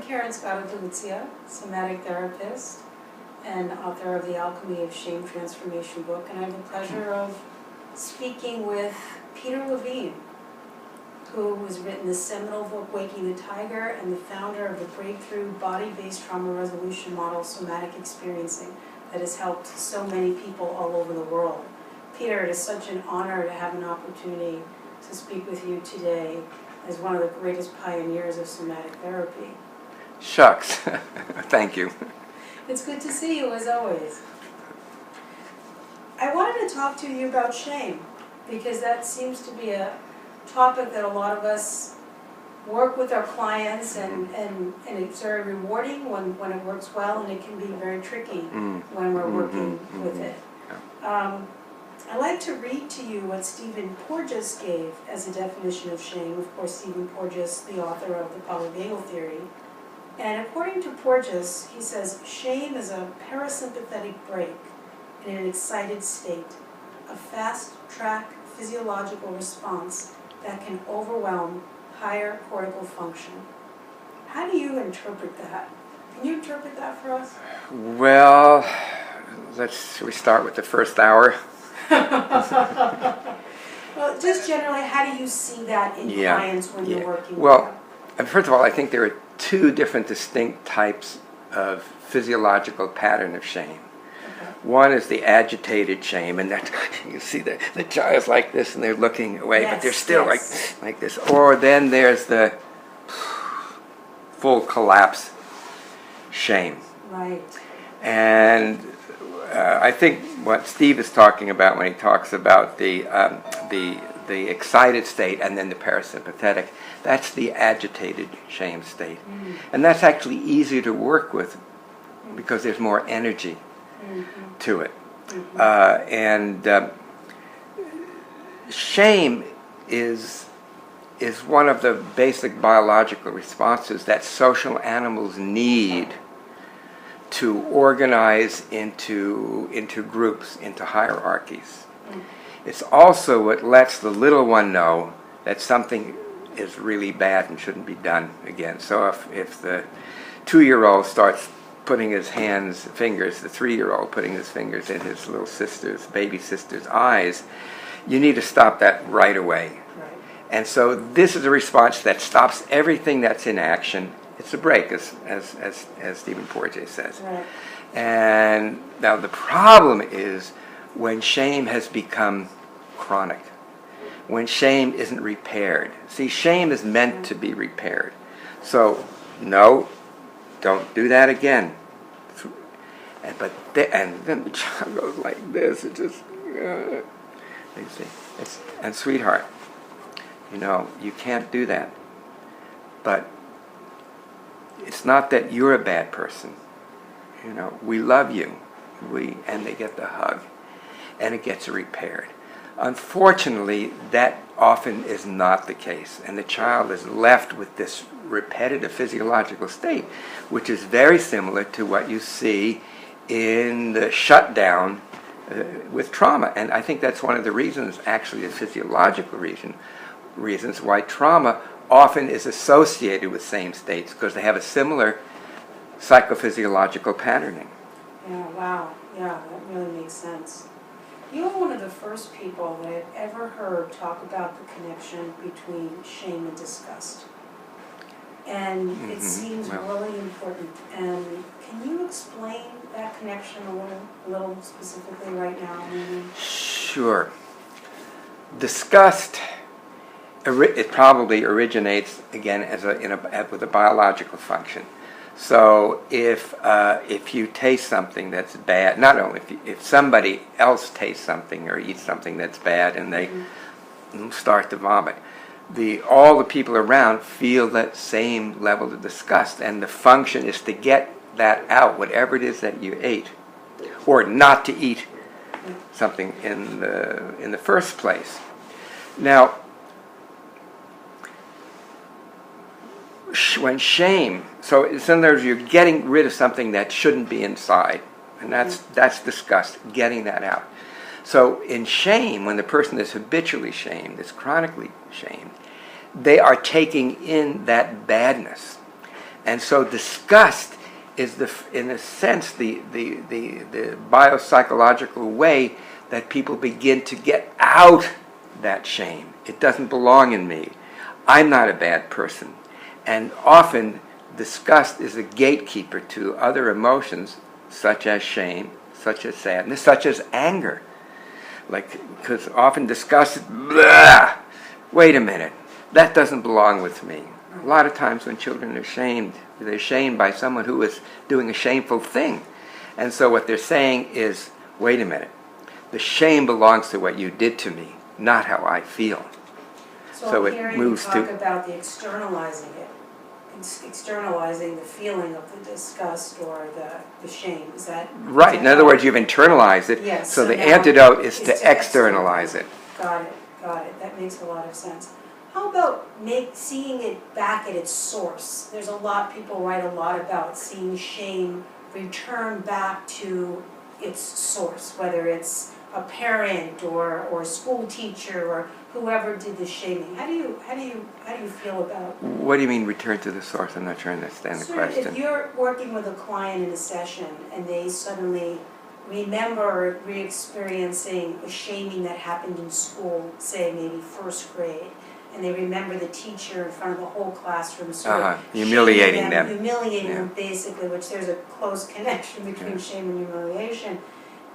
Caryn Scotto D'Luzia, somatic therapist and author of the Alchemy of Shame Transformation book, and I have the pleasure of speaking with Peter Levine, who has written the seminal book Waking the Tiger and the founder of the breakthrough body-based trauma resolution model, somatic experiencing, that has helped so many people all over the world. Peter, it is such an honor to have an opportunity to speak with you today as one of the greatest pioneers of somatic therapy. Shucks. Thank you. It's good to see you, as always. I wanted to talk to you about shame, because that seems to be a topic that a lot of us work with our clients, and it's very rewarding when it works well, and it can be very tricky when we're working with it. I'd like to read to you what Stephen Porges gave as a definition of shame. Of course, Stephen Porges, the author of the polivagal theory. And according to Porges, he says, shame is a parasympathetic break in an excited state, a fast-track physiological response that can overwhelm higher cortical function. How do you interpret that? Can you interpret that for us? Well, should we start with the first hour? Well, just generally, how do you see that in clients when you're working with them? First of all, I think there are two different distinct types of physiological pattern of shame. Okay. One is the agitated shame, and that you see the child's like this and they're looking away, but they're still like this. Or then there's the full collapse shame. Right. And I think what Steve is talking about when he talks about the excited state and then the parasympathetic, that's the agitated shame state. And that's actually easier to work with because there's more energy to it. Shame is one of the basic biological responses that social animals need to organize into groups, into hierarchies. It's also what lets the little one know that something is really bad and shouldn't be done again. So if the 2-year-old starts putting his fingers, the 3-year-old putting his fingers in his little baby sister's eyes, you need to stop that right away. Right. And so this is a response that stops everything that's in action. It's a break, as Stephen Porges says. Right. And now the problem is when shame has become chronic, when shame isn't repaired. See, shame is meant to be repaired. So, no, don't do that again. And then the child goes like this. It just, you see. And sweetheart, you can't do that. But it's not that you're a bad person. We love you. And they get the hug. And it gets repaired. Unfortunately, that often is not the case. And the child is left with this repetitive physiological state, which is very similar to what you see in the shutdown with trauma. And I think that's one of the reasons, actually the physiological reasons why trauma often is associated with same states, because they have a similar psychophysiological patterning. Yeah, wow. Yeah, that really makes sense. You are one of the first people that I've ever heard talk about the connection between shame and disgust. And it seems really important. And can you explain that connection a little specifically right now? Maybe? Sure. Disgust, it probably originates, again, with a biological function. So if you taste something that's bad, not only if somebody else tastes something or eats something that's bad and they start to vomit, all the people around feel that same level of disgust, and the function is to get that out, whatever it is that you ate, or not to eat something in the first place. Now, when shame, so in other words, you're getting rid of something that shouldn't be inside, and that's disgust, getting that out. So in shame, when the person is habitually shamed, is chronically shamed, they are taking in that badness. And so disgust is, in a sense, the biopsychological way that people begin to get out that shame. It doesn't belong in me. I'm not a bad person. And often disgust is a gatekeeper to other emotions such as shame, such as sadness, such as anger. Because often disgust is, blah, wait a minute, that doesn't belong with me. A lot of times when children are shamed, they're shamed by someone who is doing a shameful thing. And so what they're saying is, wait a minute, the shame belongs to what you did to me, not how I feel. So I'm hearing you talk about the externalizing it, externalizing the feeling of the disgust or the shame. Is that right? In other words, you've internalized it. Yes. So the antidote is to externalize it. Got it. That makes a lot of sense. How about seeing it back at its source? There's a lot, people write a lot about seeing shame return back to its source, whether it's a parent or a school teacher or whoever did the shaming. How do you feel about? What do you mean return to the source? I'm not sure I understand the question. If you're working with a client in a session and they suddenly remember re-experiencing a shaming that happened in school, say maybe first grade, and they remember the teacher in front of the whole classroom sort of humiliating them. Humiliating them basically, which there's a close connection between shame and humiliation.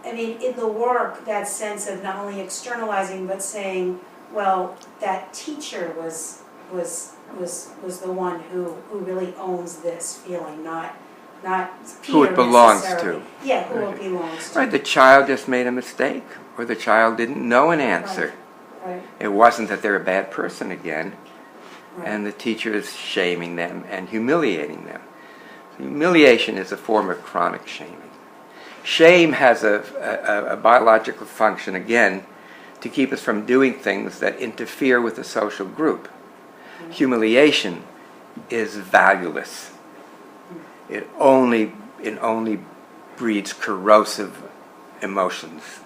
I mean, in the work, that sense of not only externalizing but saying, well, that teacher was the one who really owns this feeling, not Peter who it belongs necessarily. to. Yeah, who it belongs to. Right, the child just made a mistake, or the child didn't know an answer. Right. It wasn't that they're a bad person again, Right. and the teacher is shaming them and humiliating them. Humiliation is a form of chronic shaming. Shame has a biological function, again, to keep us from doing things that interfere with the social group. Mm-hmm. Humiliation is valueless. It only breeds corrosive emotions.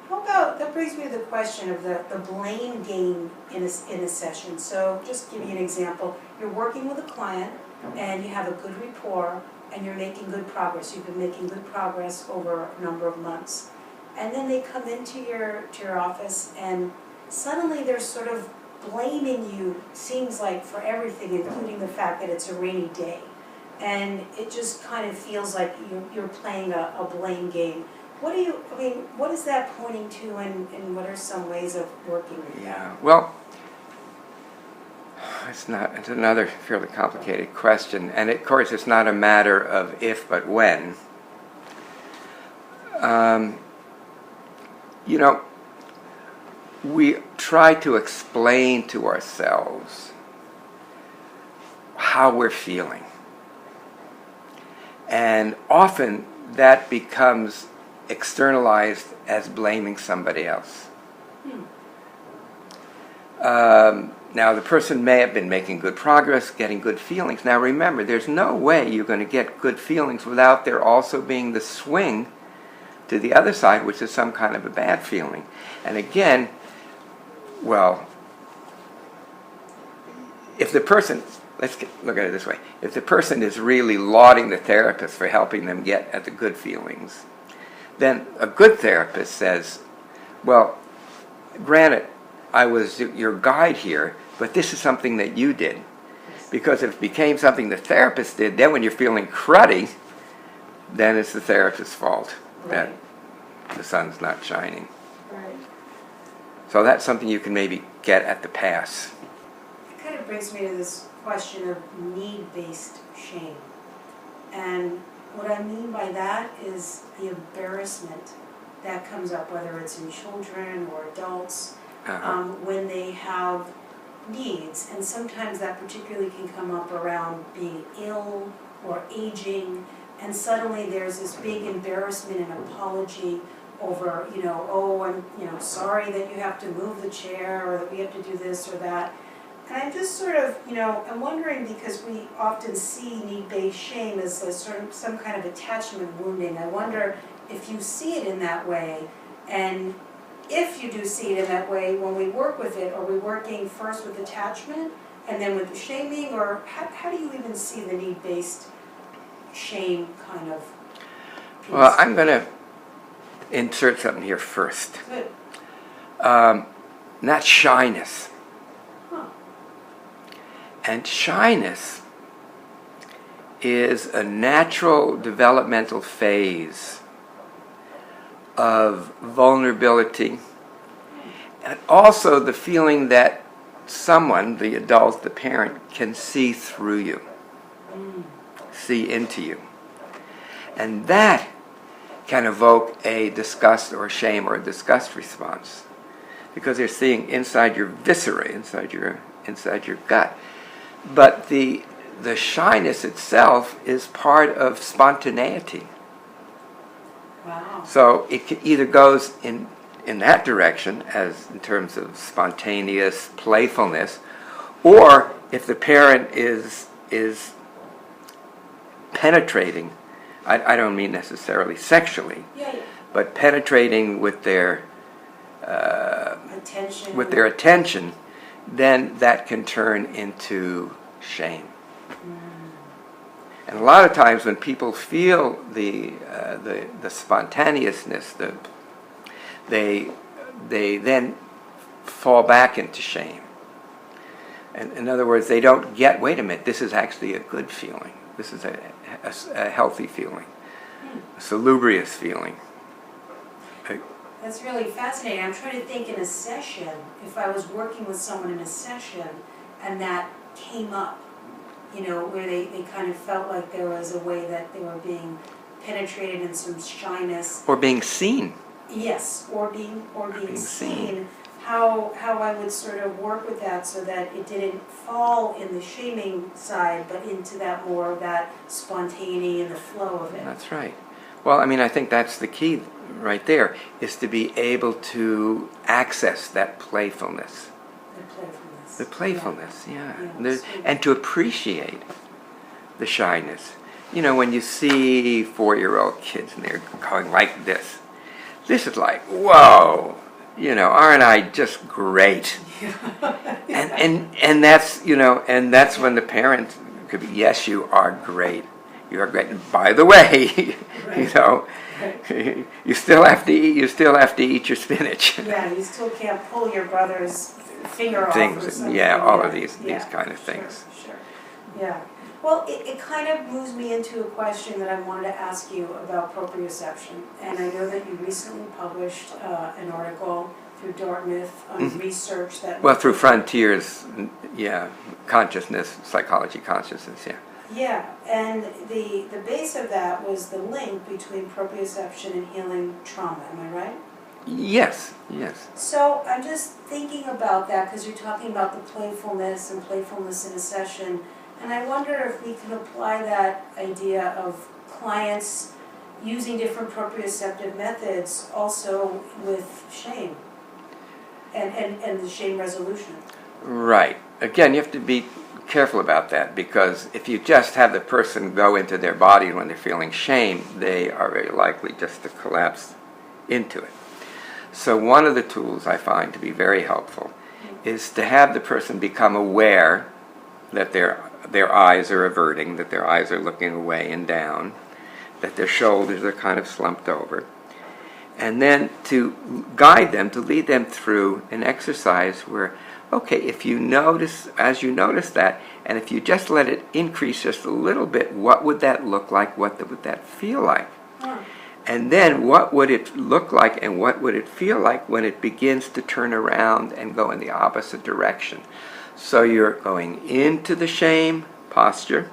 How about, that brings me to the question of the blame game in a session. So just give you an example. You're working with a client and you have a good rapport and you're making good progress. You've been making good progress over a number of months. And then they come into your office and suddenly they're sort of blaming you, seems like, for everything, including the fact that it's a rainy day. And it just kind of feels like you're playing a blame game. What is that pointing to, and what are some ways of working with that? Yeah, well, it's another fairly complicated question, and of course it's not a matter of if but when. We try to explain to ourselves how we're feeling, and often that becomes externalized as blaming somebody else. Now, the person may have been making good progress, getting good feelings. Now, remember, there's no way you're going to get good feelings without there also being the swing to the other side, which is some kind of a bad feeling. And again, well, if the person, look at it this way, if the person is really lauding the therapist for helping them get at the good feelings, then a good therapist says, well, granted, I was your guide here, but this is something that you did. Because if it became something the therapist did, then when you're feeling cruddy, then it's the therapist's fault that the sun's not shining. Right. So that's something you can maybe get at the pass. It kind of brings me to this question of need-based shame. And what I mean by that is the embarrassment that comes up, whether it's in children or adults, when they have needs. And sometimes that particularly can come up around being ill or aging, and suddenly there's this big embarrassment and apology over, I'm sorry that you have to move the chair or that we have to do this or that. And I'm just sort of, I'm wondering, because we often see need-based shame as some kind of attachment wounding. I wonder if you see it in that way, and if you do see it in that way, when we work with it, are we working first with attachment And then with the shaming, or how do you even see the need-based shame kind of piece? Well, I'm going to insert something here first. Good. Not shyness. Huh. And shyness is a natural developmental phase of vulnerability, and also the feeling that someone, the adult, the parent, can see through you, see into you. And that can evoke a disgust or shame or a disgust response, because they're seeing inside your viscera, inside your gut. But the shyness itself is part of spontaneity. Wow. So it either goes in that direction, as in terms of spontaneous playfulness, or if the parent is penetrating, I don't mean necessarily sexually, Yeah. but penetrating with their attention, then that can turn into shame. And a lot of times when people feel the spontaneousness, they then fall back into shame. And in other words, they don't get, wait a minute, this is actually a good feeling. This is a healthy feeling, a salubrious feeling. That's really fascinating. I'm trying to think in a session, if I was working with someone in a session and that came up, where they kind of felt like there was a way that they were being penetrated in some shyness. Or being seen. Yes, or being seen. How I would sort of work with that so that it didn't fall in the shaming side, but into that more of that spontaneity and the flow of it. That's right. Well, I think that's the key right there, is to be able to access that playfulness. The playfulness, yeah. And to appreciate the shyness. When you see 4-year-old kids and they're going like this is like, whoa, aren't I just great? and that's, and that's when the parent could be, yes, you are great. You are great. And by the way, you still have to eat. You still have to eat your spinach. Yeah, you still can't pull your brother's finger off or something. Yeah, all of these kind of things. Sure. Yeah. Well, it kind of moves me into a question that I wanted to ask you about proprioception. And I know that you recently published an article through Dartmouth on research that... Well, through Frontiers, consciousness, psychology consciousness, Yeah, and the base of that was the link between proprioception and healing trauma, am I right? Yes. So I'm just thinking about that because you're talking about the playfulness in a session, and I wonder if we can apply that idea of clients using different proprioceptive methods also with shame and the shame resolution. Right. Again, you have to be careful about that, because if you just have the person go into their body when they're feeling shame, they are very likely just to collapse into it. So one of the tools I find to be very helpful is to have the person become aware that their eyes are averting, that their eyes are looking away and down, that their shoulders are kind of slumped over, and then to guide them, to lead them through an exercise where, okay, as you notice that, and if you just let it increase just a little bit, what would that look like? What would that feel like? And then what would it look like and what would it feel like when it begins to turn around and go in the opposite direction? So you're going into the shame posture,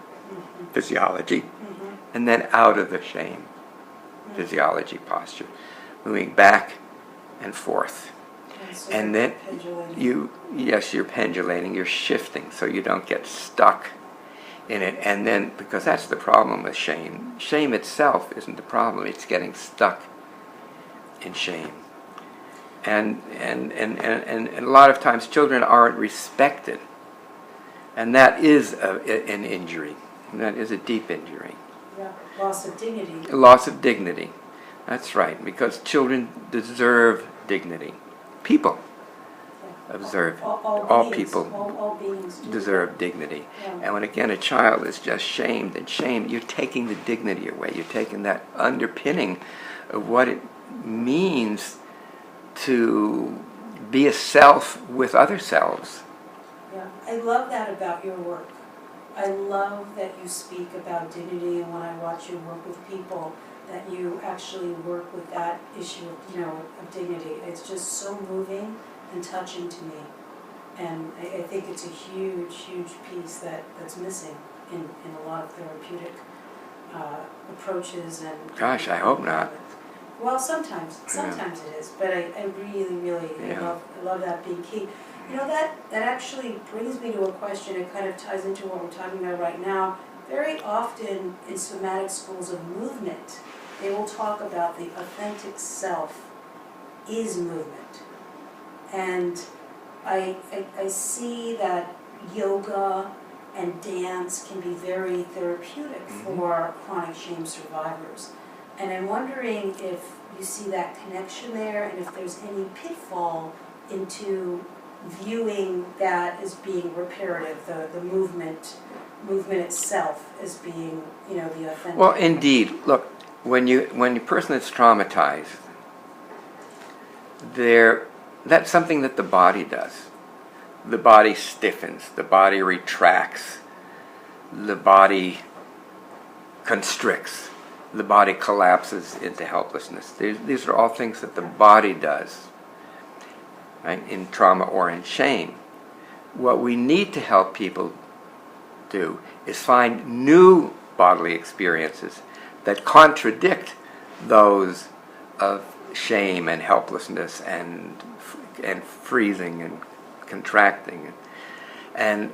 physiology, and then out of the shame, physiology posture, moving back and forth. And then you're pendulating, you're shifting so you don't get stuck in it. And then, because that's the problem with shame. Shame itself isn't the problem, it's getting stuck in shame. And a lot of times children aren't respected. And that is an injury. That is a deep injury. Yeah, loss of dignity. Loss of dignity. That's right, because children deserve dignity. People observe. All All beings, people all beings do deserve dignity. Yeah. And when again a child is just shamed and shamed, you're taking the dignity away. You're taking that underpinning of what it means to be a self with other selves. Yeah, I love that about your work. I love that you speak about dignity, and when I watch you work with people, that you actually work with that issue of, of dignity. It's just so moving and touching to me. And I think it's a huge, huge piece that's missing in a lot of therapeutic approaches and... Gosh, I hope not. Well, sometimes it is, but I really Yeah. love that being key. That actually brings me to a question. It kind of ties into what we're talking about right now. Very often in somatic schools of movement, they will talk about the authentic self is movement. And I see that yoga and dance can be very therapeutic for chronic shame survivors. And I'm wondering if you see that connection there, and if there's any pitfall into viewing that as being reparative, the movement itself as being, the authentic. Well, indeed. Look, when a person is traumatized, that's something that the body does. The body stiffens, the body retracts, the body constricts, the body collapses into helplessness. These are all things that the body does, right, in trauma or in shame. What we need to help people do is find new bodily experiences that contradict those of shame and helplessness and freezing and contracting. And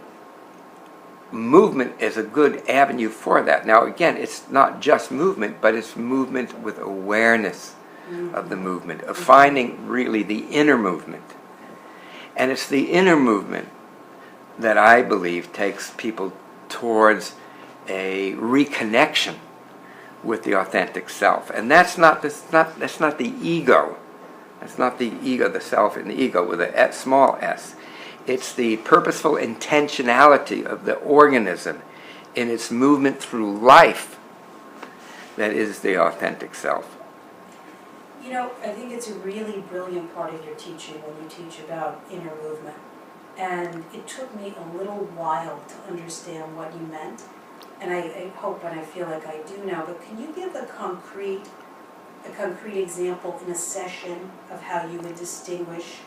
movement is a good avenue for that. Now again, it's not just movement, but it's movement with awareness of the movement, of finding really the inner movement. And it's the inner movement that I believe takes people towards a reconnection with the authentic self. And that's not the ego. That's not the ego, the self in the ego with a small s. It's the purposeful intentionality of the organism in its movement through life that is the authentic self. I think it's a really brilliant part of your teaching when you teach about inner movement. And it took me a little while to understand what you meant. And I hope and I feel like I do now, but can you give a concrete example in a session of how you would distinguish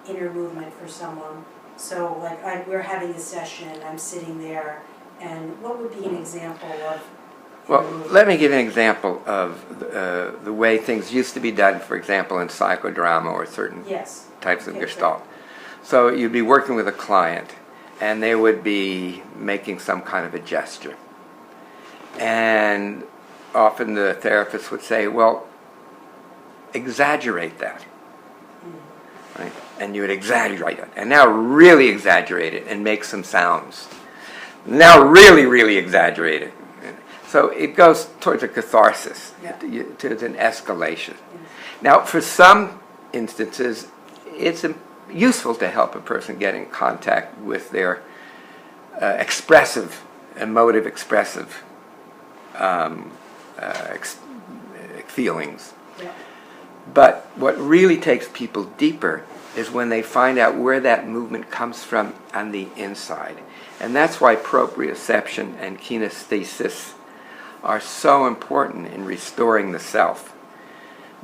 inner movement for someone? So we're having a session, I'm sitting there, and what would be an example of Well, let me give an example of the way things used to be done, for example, in psychodrama or certain types of Gestalt. So you'd be working with a client, and they would be making some kind of a gesture. And often the therapist would say, well, exaggerate that. Right? And you would exaggerate it. And now really exaggerate it and make some sounds. Now really, really exaggerate it. So it goes towards a catharsis, towards an escalation. Now, for some instances, it's useful to help a person get in contact with their emotive expressive feelings. Yeah. But what really takes people deeper is when they find out where that movement comes from on the inside. And that's why proprioception and kinesthesis are so important in restoring the self.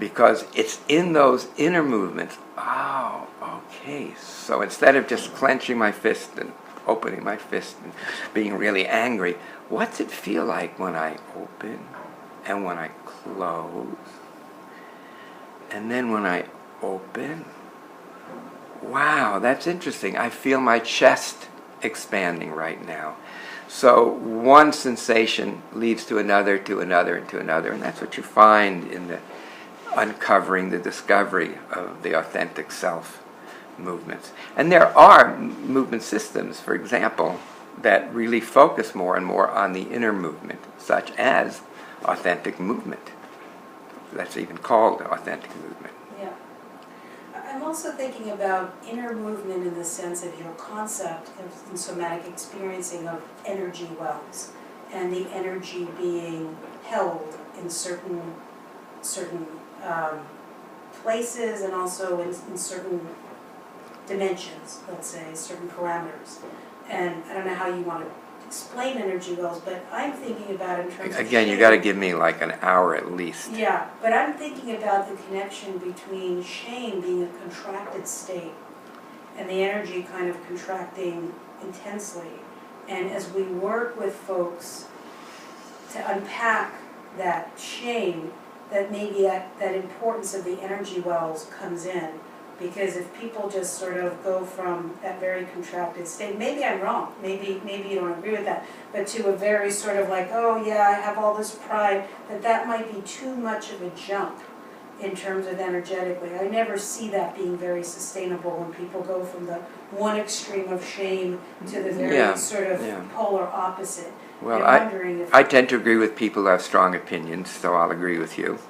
Because it's in those inner movements. Oh, okay. So instead of just clenching my fist and opening my fist and being really angry, what's it feel like when I open and when I close? And then when I open, wow, that's interesting. I feel my chest expanding right now. So one sensation leads to another, to another, and to another. And that's what you find in the uncovering, the discovery of the authentic self movements. And there are movement systems, for example, that really focus more and more on the inner movement, such as authentic movement. That's even called authentic movement. Yeah. I'm also thinking about inner movement in the sense of your concept in somatic experiencing of energy wells, and the energy being held in certain places, and also in certain dimensions, let's say, certain parameters. And I don't know how you want to explain energy wells, but I'm thinking about in terms of Again, you got to give me like an hour at least. Yeah, but I'm thinking about the connection between shame being a contracted state and the energy kind of contracting intensely. And as we work with folks to unpack that shame, that maybe that importance of the energy wells comes in. Because if people just sort of go from that very contracted state, maybe I'm wrong, maybe you don't agree with that, but to a very sort of like, oh yeah, I have all this pride, that might be too much of a jump in terms of energetically. I never see that being very sustainable when people go from the one extreme of shame to the very sort of polar opposite. Well, I'm wondering if I tend to agree with people who have strong opinions, so I'll agree with you.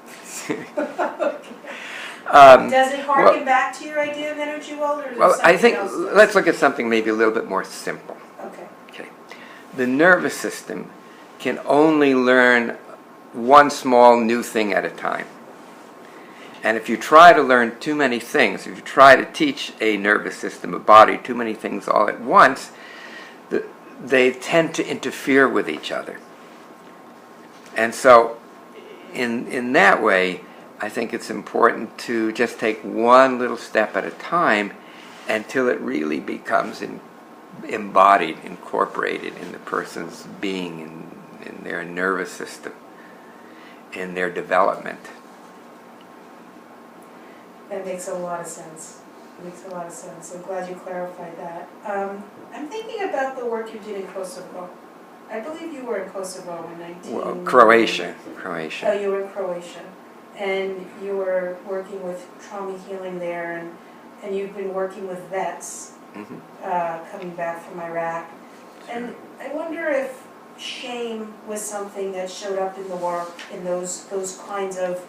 Does it harken back to your idea of energy well, or is Well, something I think else? let's look at something maybe a little bit more simple. Okay. Okay. The nervous system can only learn one small new thing at a time. And if you try to learn too many things, if you try to teach a nervous system, a body, too many things all at once, they tend to interfere with each other. And so, in that way, I think it's important to just take one little step at a time until it really becomes embodied, incorporated in the person's being, in their nervous system, in their development. That makes a lot of sense. It makes a lot of sense. I'm glad you clarified that. I'm thinking about the work you did in Kosovo. I believe you were in Kosovo in 19... Well, Croatia. Oh, you were in Croatia. And you were working with trauma healing there, and you've been working with vets coming back from Iraq. And I wonder if shame was something that showed up in the work, in those kinds of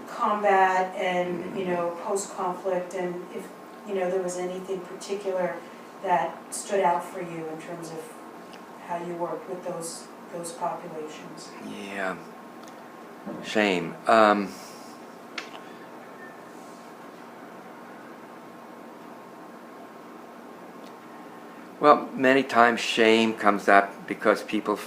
combat and, post-conflict, and if, there was anything particular that stood out for you in terms of how you worked with those populations. Yeah. Shame. Well, many times shame comes up because people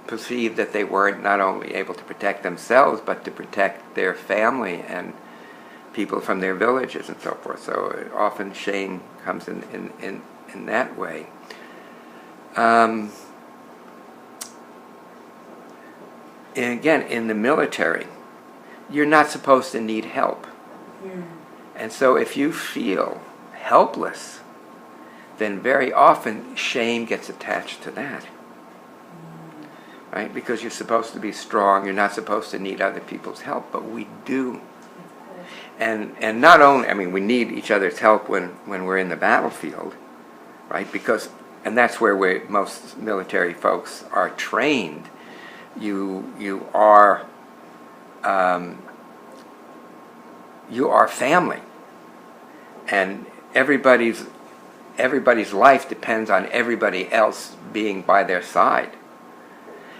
perceive that they weren't not only able to protect themselves, but to protect their family and people from their villages and so forth. So often shame comes in that way. And again, in the military, you're not supposed to need help. And so if you feel helpless, then very often shame gets attached to that. Right? Because you're supposed to be strong, you're not supposed to need other people's help, but we do. And not only, we need each other's help when we're in the battlefield, right? And that's where most military folks are trained. You are family, and everybody's life depends on everybody else being by their side.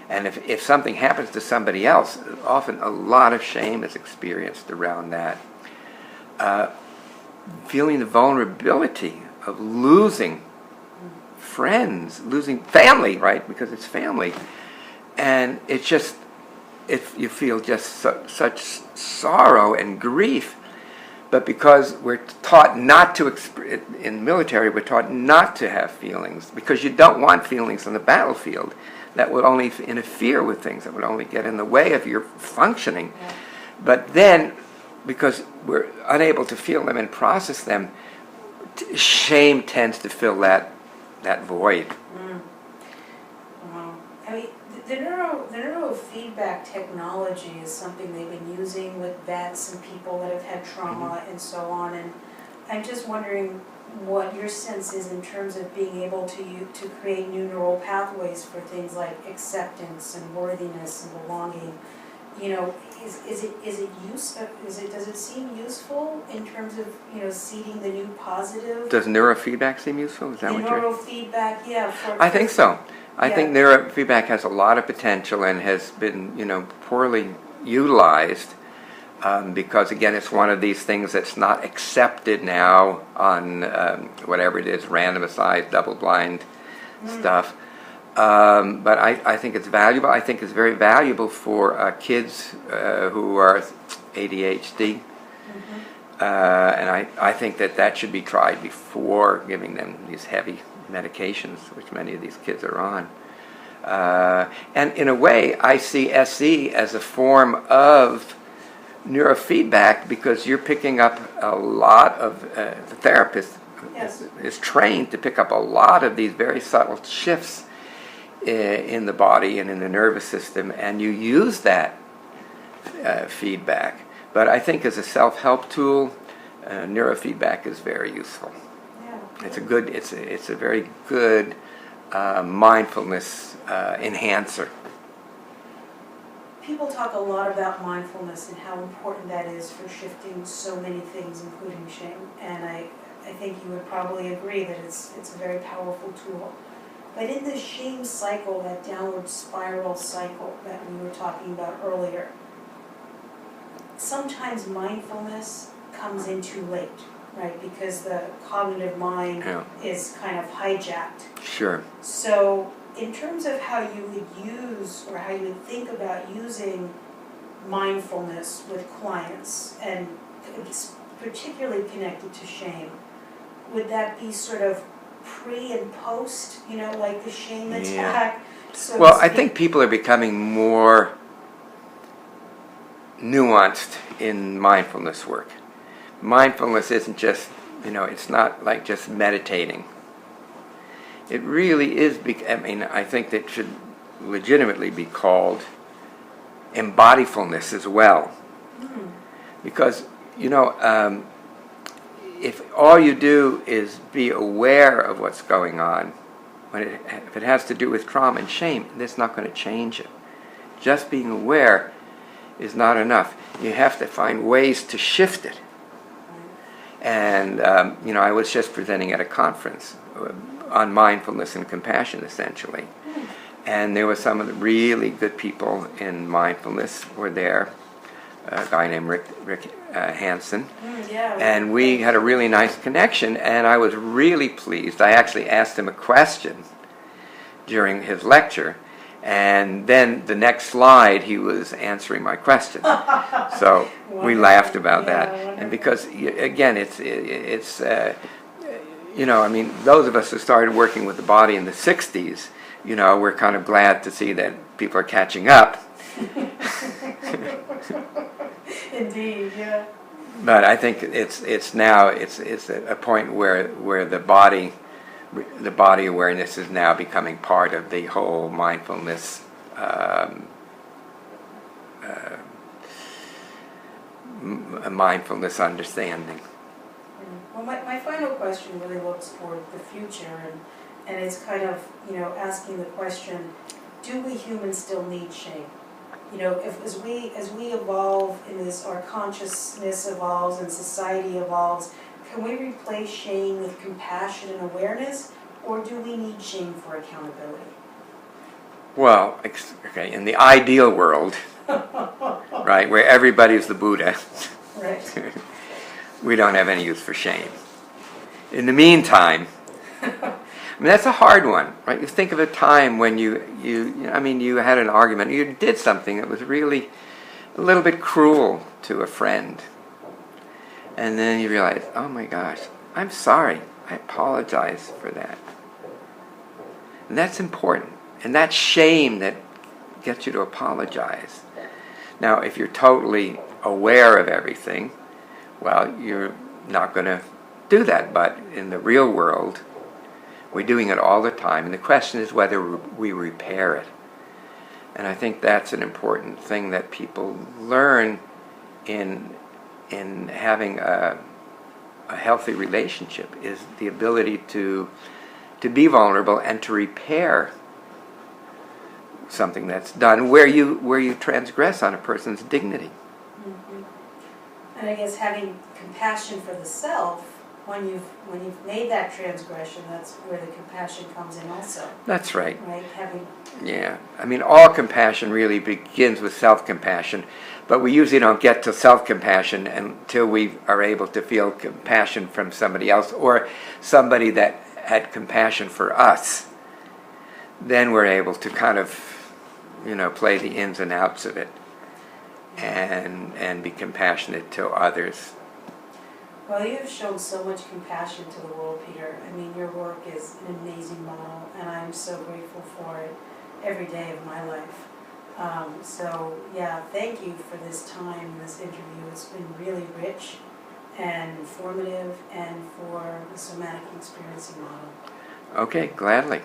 And if something happens to somebody else, often a lot of shame is experienced around that. Feeling the vulnerability of losing friends, losing family, right? Because it's family. And it's just, you feel just such sorrow and grief. But because we're taught not to, in the military, we're taught not to have feelings, because you don't want feelings on the battlefield. That would only interfere with things, that would only get in the way of your functioning. Yeah. But then, because we're unable to feel them and process them, shame tends to fill that void. Wow. The neurofeedback technology is something they've been using with vets and people that have had trauma and so on. And I'm just wondering what your sense is in terms of being able to create new neural pathways for things like acceptance and worthiness and belonging. does it seem useful in terms of, seeding the new positive? Does neurofeedback seem useful? Is that what you're... Neurofeedback, yeah. I think so. I Yeah. think neurofeedback has a lot of potential and has been, poorly utilized because, again, it's one of these things that's not accepted now on whatever it is, randomized, double-blind stuff. But I think it's valuable. I think it's very valuable for kids who are ADHD. And I think that should be tried before giving them these heavy medications, which many of these kids are on. And in a way, I see SE as a form of neurofeedback because you're picking up a lot of, the therapist is trained to pick up a lot of these very subtle shifts in the body and in the nervous system, and you use that feedback. But I think as a self-help tool, neurofeedback is very useful. Yeah. It's a very good mindfulness enhancer. People talk a lot about mindfulness and how important that is for shifting so many things, including shame. And I think you would probably agree that it's a very powerful tool. But in the shame cycle, that downward spiral cycle that we were talking about earlier, sometimes mindfulness comes in too late, right? Because the cognitive mind is kind of hijacked. Sure. So in terms of how you would use or how you would think about using mindfulness with clients, and it's particularly connected to shame, would that be sort of pre and post, like the shame attack? So well, I think people are becoming more nuanced in mindfulness work. Mindfulness isn't just, it's not like just meditating. It really is, I think that should legitimately be called embodifulness as well. Because, if all you do is be aware of what's going on, if it has to do with trauma and shame, that's not going to change it. Just being aware is not enough. You have to find ways to shift it. And, I was just presenting at a conference on mindfulness and compassion, essentially. And there were some of the really good people in mindfulness were there. A guy named Rick Hansen. And we had a really nice connection, and I was really pleased. I actually asked him a question during his lecture, and then the next slide he was answering my question. So we laughed about that. And because, again, it's those of us who started working with the body in the 60s, we're kind of glad to see that people are catching up. Indeed, yeah. But I think it's now a point where the body awareness is now becoming part of the whole mindfulness mindfulness understanding. Well, my final question really looks toward the future, and it's kind of asking the question: do we humans still need shame? As we evolve in this, our consciousness evolves and society evolves, can we replace shame with compassion and awareness, or do we need shame for accountability? Well, okay, in the ideal world, right, where everybody's the Buddha, right, we don't have any use for shame. In the meantime, that's a hard one, right? You think of a time when you had an argument, you did something that was really a little bit cruel to a friend. And then you realize, oh my gosh, I'm sorry. I apologize for that. And that's important. And that's shame that gets you to apologize. Now, if you're totally aware of everything, well, you're not going to do that. But in the real world, we're doing it all the time, and the question is whether we repair it. And I think that's an important thing that people learn in having a healthy relationship, is the ability to be vulnerable and to repair something that's done where you transgress on a person's dignity. Mhm. And I guess having compassion for the self, when you've made that transgression, that's where the compassion comes in also. That's right. Right? Having. Yeah. I mean, all compassion really begins with self-compassion, but we usually don't get to self-compassion until we are able to feel compassion from somebody else or somebody that had compassion for us. Then we're able to kind of, play the ins and outs of it and be compassionate to others. Well, you have shown so much compassion to the world, Peter. I mean, your work is an amazing model, and I'm so grateful for it every day of my life. So, yeah, thank you for this time, this interview. It's been really rich and informative, and for the somatic experiencing model. Okay, gladly.